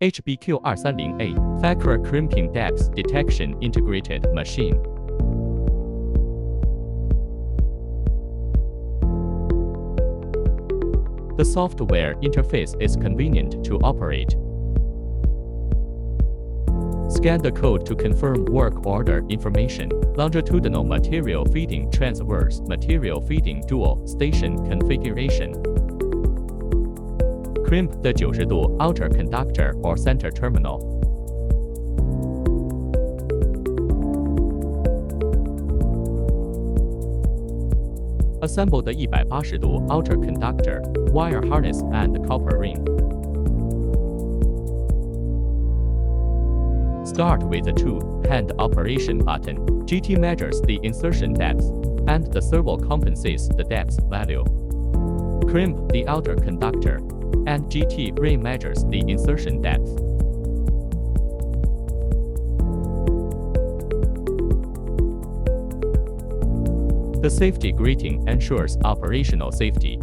HBQ-230A FAKRA Crimping Depth Detection Integrated Machine. The software interface is convenient to operate. Scan the code to confirm work order information. Longitudinal material feeding, transverse material feeding, dual station configuration. Crimp the 90° outer conductor or center terminal. Assemble the 180° outer conductor, wire harness and copper ring. Start with the two-hand operation button. GT measures the insertion depth, and the servo compensates the depth value. Crimp the outer conductor, and GT ring measures the insertion depth. The safety grating ensures operational safety.